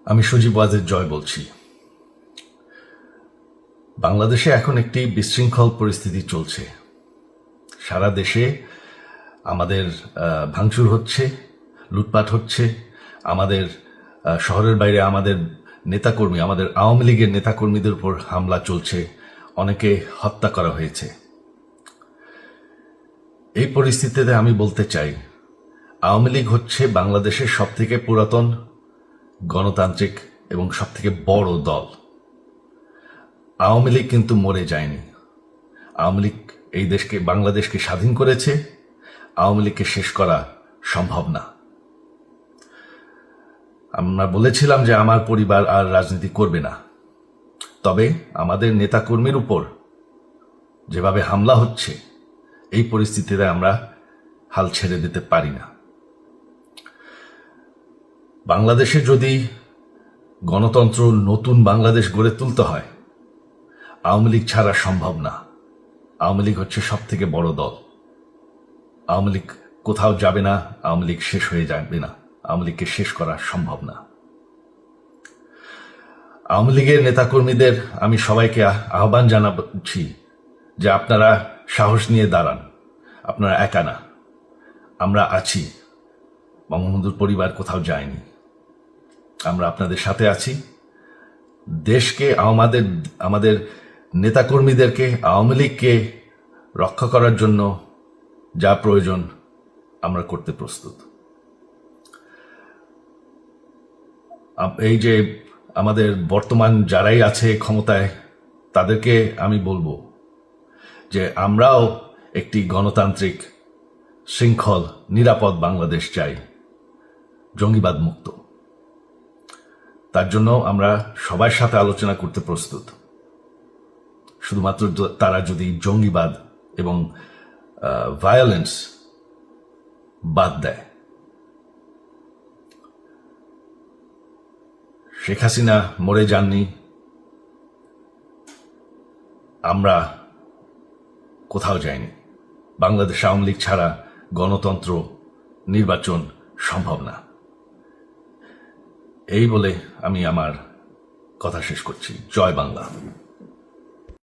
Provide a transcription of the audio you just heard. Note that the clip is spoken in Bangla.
আমি সজীব ওয়াজেদ জয় বলছি। বাংলাদেশে এখন একটি বিশৃঙ্খল পরিস্থিতি চলছে। সারা দেশে আমাদের ভাঙচুর হচ্ছে, লুটপাট হচ্ছে। আমাদের শহরের বাইরে আমাদের নেতাকর্মী, আমাদের আওয়ামী লীগের নেতাকর্মীদের উপর হামলা চলছে, অনেকে হত্যা করা হয়েছে। এই পরিস্থিতিতে আমি বলতে চাই, আওয়ামী লীগ হচ্ছে বাংলাদেশের সবথেকে পুরাতন গণতান্ত্রিক এবং সবথেকে বড় দল। আওয়ামী লীগ কিন্তু মরে যায়নি। আওয়ামী লীগ এই দেশকে, বাংলাদেশকে স্বাধীন করেছে। আওয়ামী লীগকে শেষ করা সম্ভব না। আমরা বলেছিলাম যে আমার পরিবার আর রাজনীতি করবে না, তবে আমাদের নেতাকর্মীর উপর যেভাবে হামলা হচ্ছে, এই পরিস্থিতিতে আমরা হাল ছেড়ে দিতে পারি না। বাংলাদেশে যদি গণতন্ত্র, নতুন বাংলাদেশ গড়ে তুলতে হয়, আওয়ামী লীগ ছাড়া সম্ভব না। আওয়ামী লীগ হচ্ছে সব থেকে বড় দল। আওয়ামী লীগ কোথাও যাবে না, আওয়ামী লীগ শেষ হয়ে যাবে না। আওয়ামী লীগকে শেষ করা সম্ভব না। আওয়ামী লীগের নেতাকর্মীদের আমি সবাইকে আহ্বান জানাচ্ছি যে আপনারা সাহস নিয়ে দাঁড়ান। আপনারা একা না, আমরা আছি। বঙ্গবন্ধুর পরিবার কোথাও যায়নি, আমরা আপনাদের সাথে আছি। দেশকে, আমাদের নেতাকর্মীদেরকে, আওয়ামী লীগকে রক্ষা করার জন্য যা প্রয়োজন আমরা করতে প্রস্তুত। এই যে আমাদের বর্তমান যারাই আছে ক্ষমতায়, তাদেরকে আমি বলবো যে আমরাও একটি গণতান্ত্রিক, শৃঙ্খল, নিরাপদ বাংলাদেশ চাই, জঙ্গিবাদ মুক্ত। তার জন্য আমরা সবার সাথে আলোচনা করতে প্রস্তুত। শুধুমাত্র তারা যদি জঙ্গিবাদ এবং ভায়োলেন্স বাদ দেয়। শেখ হাসিনা মরে যাননি, আমরা কোথাও যাইনি। বাংলাদেশ আওয়ামী লীগ ছাড়া গণতন্ত্র, নির্বাচন সম্ভব না। এই বলে আমি আমার কথা শেষ করছি। জয় বাংলা।